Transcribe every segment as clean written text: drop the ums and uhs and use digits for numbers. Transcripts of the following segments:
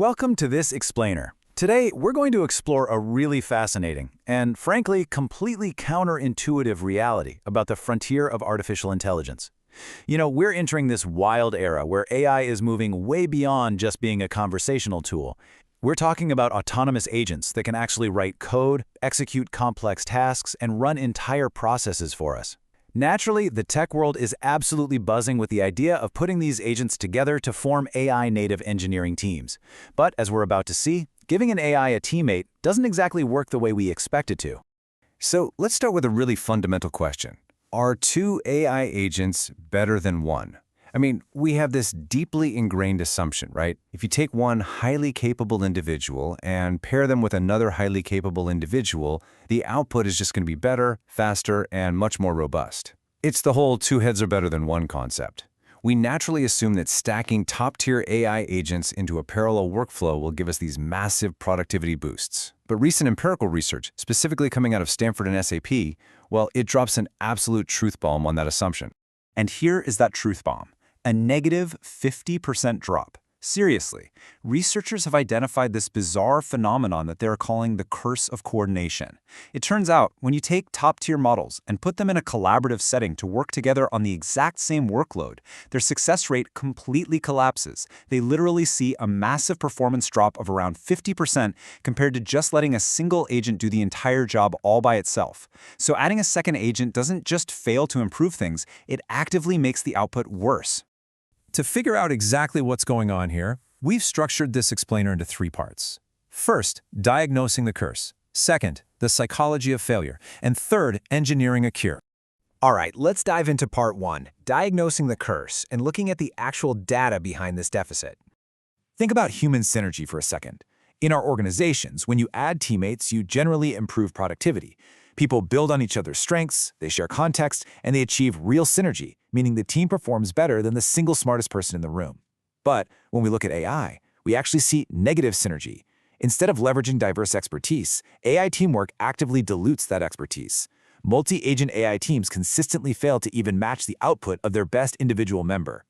Welcome to this explainer. Today, we're going to explore a really fascinating and, frankly, completely counterintuitive reality about the frontier of artificial intelligence. We're entering this wild era where AI is moving way beyond just being a conversational tool. We're talking about autonomous agents that can actually write code, execute complex tasks, and run entire processes for us. Naturally, the tech world is absolutely buzzing with the idea of putting these agents together to form AI-native engineering teams. But as we're about to see, giving an AI a teammate doesn't exactly work the way we expect it to. So let's start with a really fundamental question. Are two AI agents better than one? We have this deeply ingrained assumption, right? If you take one highly capable individual and pair them with another highly capable individual, the output is just going to be better, faster, and much more robust. It's the whole two heads are better than one concept. We naturally assume that stacking top-tier AI agents into a parallel workflow will give us these massive productivity boosts. But recent empirical research, specifically coming out of Stanford and SAP, well, it drops an absolute truth bomb on that assumption. And here is that truth bomb. A negative 50% drop. Seriously, researchers have identified this bizarre phenomenon that they're calling the curse of coordination. It turns out, when you take top-tier models and put them in a collaborative setting to work together on the exact same workload, their success rate completely collapses. They literally see a massive performance drop of around 50% compared to just letting a single agent do the entire job all by itself. So adding a second agent doesn't just fail to improve things, it actively makes the output worse. To figure out exactly what's going on here, we've structured this explainer into three parts. First, diagnosing the curse. Second, the psychology of failure. And third, engineering a cure. All right, let's dive into part one, diagnosing the curse and looking at the actual data behind this deficit. Think about human synergy for a second. In our organizations, when you add teammates, you generally improve productivity. People build on each other's strengths, they share context, and they achieve real synergy, meaning the team performs better than the single smartest person in the room. But when we look at AI, we actually see negative synergy. Instead of leveraging diverse expertise, AI teamwork actively dilutes that expertise. Multi-agent AI teams consistently fail to even match the output of their best individual member.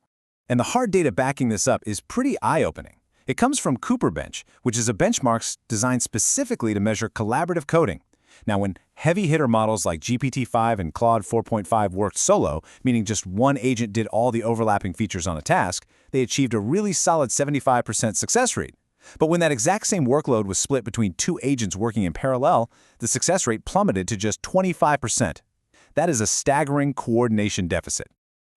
And the hard data backing this up is pretty eye-opening. It comes from CooperBench, which is a benchmark designed specifically to measure collaborative coding. Now, when heavy-hitter models like GPT-5 and Claude 4.5 worked solo, meaning just one agent did all the overlapping features on a task, they achieved a really solid 75% success rate. But when that exact same workload was split between two agents working in parallel, the success rate plummeted to just 25%. That is a staggering coordination deficit.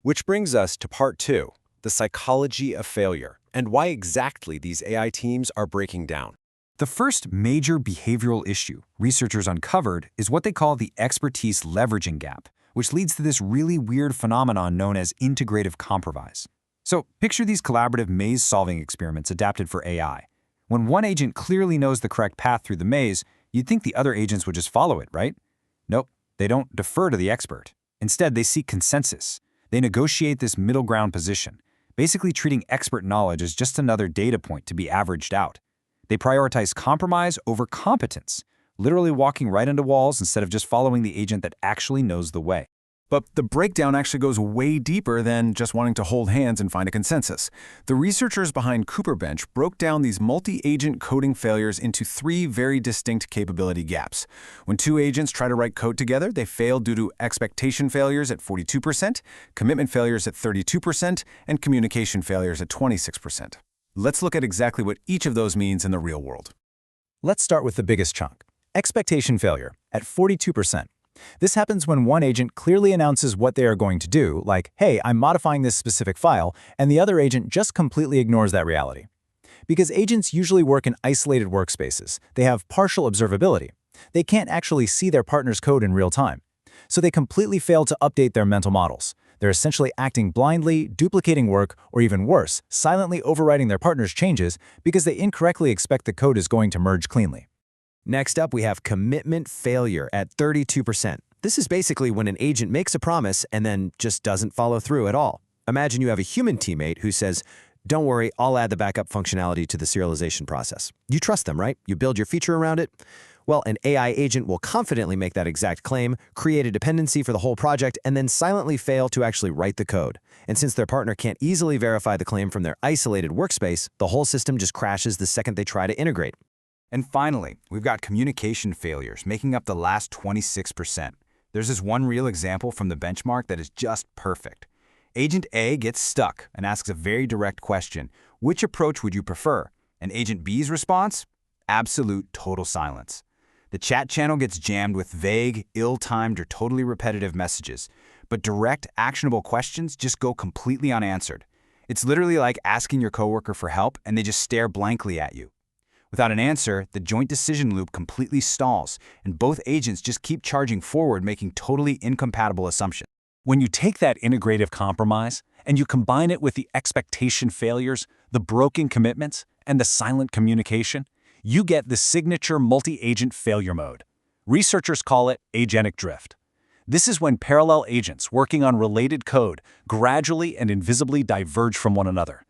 Which brings us to part two, the psychology of failure, and why exactly these AI teams are breaking down. The first major behavioral issue researchers uncovered is what they call the expertise leveraging gap, which leads to this really weird phenomenon known as integrative compromise. So picture these collaborative maze-solving experiments adapted for AI. When one agent clearly knows the correct path through the maze, you'd think the other agents would just follow it, right? Nope, they don't defer to the expert. Instead, they seek consensus. They negotiate this middle ground position, basically treating expert knowledge as just another data point to be averaged out. They prioritize compromise over competence, literally walking right into walls instead of just following the agent that actually knows the way. But the breakdown actually goes way deeper than just wanting to hold hands and find a consensus. The researchers behind CooperBench broke down these multi-agent coding failures into three very distinct capability gaps. When two agents try to write code together, they fail due to expectation failures at 42%, commitment failures at 32%, and communication failures at 26%. Let's look at exactly what each of those means in the real world. Let's start with the biggest chunk, expectation failure, at 42%. This happens when one agent clearly announces what they are going to do, like, hey, I'm modifying this specific file, and the other agent just completely ignores that reality. Because agents usually work in isolated workspaces, they have partial observability. They can't actually see their partner's code in real time. So they completely fail to update their mental models. They're essentially acting blindly, duplicating work, or even worse, silently overwriting their partner's changes because they incorrectly expect the code is going to merge cleanly. Next up, we have commitment failure at 32%. This is basically when an agent makes a promise and then just doesn't follow through at all. Imagine you have a human teammate who says, don't worry, I'll add the backup functionality to the serialization process. You trust them, right? You build your feature around it. Well, an AI agent will confidently make that exact claim, create a dependency for the whole project, and then silently fail to actually write the code. And since their partner can't easily verify the claim from their isolated workspace, the whole system just crashes the second they try to integrate. And finally, we've got communication failures making up the last 26%. There's this one real example from the benchmark that is just perfect. Agent A gets stuck and asks a very direct question: which approach would you prefer? And Agent B's response? Absolute total silence. The chat channel gets jammed with vague, ill-timed, or totally repetitive messages, but direct, actionable questions just go completely unanswered. It's literally like asking your coworker for help and they just stare blankly at you. Without an answer, the joint decision loop completely stalls, and both agents just keep charging forward, making totally incompatible assumptions. When you take that integrative compromise and you combine it with the expectation failures, the broken commitments, and the silent communication, you get the signature multi-agent failure mode. Researchers call it agentic drift. This is when parallel agents working on related code gradually and invisibly diverge from one another.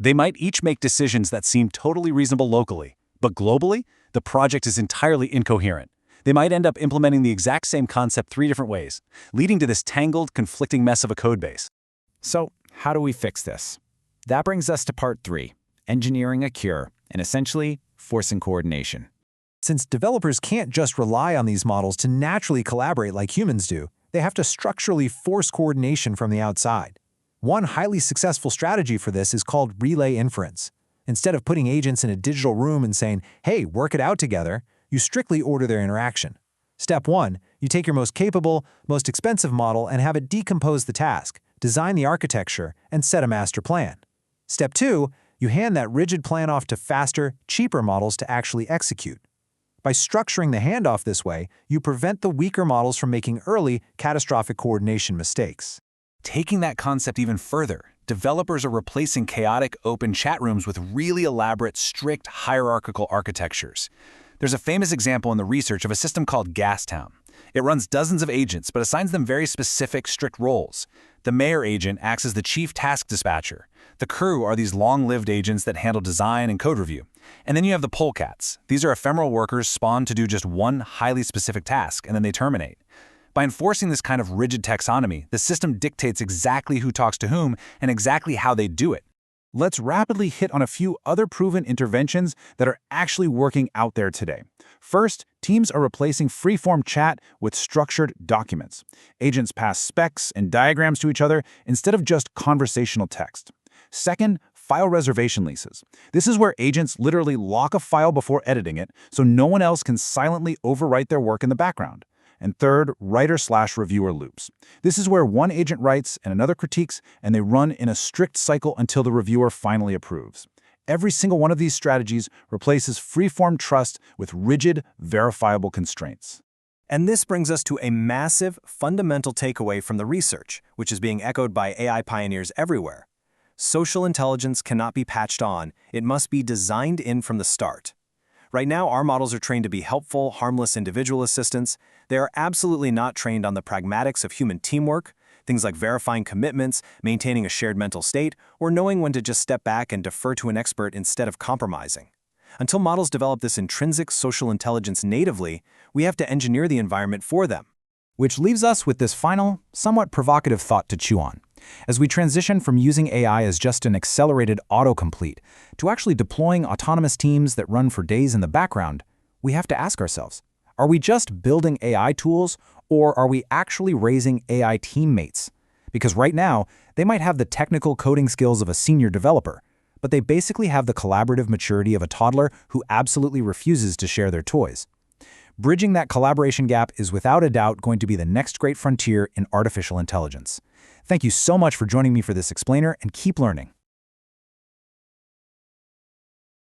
They might each make decisions that seem totally reasonable locally, but globally, the project is entirely incoherent. They might end up implementing the exact same concept 3 different ways, leading to this tangled, conflicting mess of a codebase. So, how do we fix this? That brings us to part 3, engineering a cure, and essentially forcing coordination. Since developers can't just rely on these models to naturally collaborate like humans do, they have to structurally force coordination from the outside. One highly successful strategy for this is called relay inference. Instead of putting agents in a digital room and saying, "Hey, work it out together," you strictly order their interaction. Step 1, you take your most capable, most expensive model and have it decompose the task, design the architecture, and set a master plan. Step 2, you hand that rigid plan off to faster, cheaper models to actually execute. By structuring the handoff this way, you prevent the weaker models from making early, catastrophic coordination mistakes. Taking that concept even further, developers are replacing chaotic open chat rooms with really elaborate, strict hierarchical architectures. There's a famous example in the research of a system called Gastown. It runs dozens of agents, but assigns them very specific, strict roles. The mayor agent acts as the chief task dispatcher. The crew are these long-lived agents that handle design and code review. And then you have the polecats. These are ephemeral workers spawned to do just one highly specific task, and then they terminate. By enforcing this kind of rigid taxonomy, the system dictates exactly who talks to whom and exactly how they do it. Let's rapidly hit on a few other proven interventions that are actually working out there today. First, teams are replacing free-form chat with structured documents. Agents pass specs and diagrams to each other instead of just conversational text. Second, file reservation leases. This is where agents literally lock a file before editing it, so no one else can silently overwrite their work in the background. And third, writer/reviewer loops. This is where one agent writes and another critiques, and they run in a strict cycle until the reviewer finally approves. Every single one of these strategies replaces free-form trust with rigid, verifiable constraints. And this brings us to a massive, fundamental takeaway from the research, which is being echoed by AI pioneers everywhere. Social intelligence cannot be patched on, it must be designed in from the start. Right now, our models are trained to be helpful, harmless individual assistants. They are absolutely not trained on the pragmatics of human teamwork, things like verifying commitments, maintaining a shared mental state, or knowing when to just step back and defer to an expert instead of compromising. Until models develop this intrinsic social intelligence natively, we have to engineer the environment for them. Which leaves us with this final, somewhat provocative thought to chew on. As we transition from using AI as just an accelerated autocomplete to actually deploying autonomous teams that run for days in the background, we have to ask ourselves, are we just building AI tools, or are we actually raising AI teammates? Because right now, they might have the technical coding skills of a senior developer, but they basically have the collaborative maturity of a toddler who absolutely refuses to share their toys. Bridging that collaboration gap is without a doubt going to be the next great frontier in artificial intelligence. Thank you so much for joining me for this explainer, and keep learning.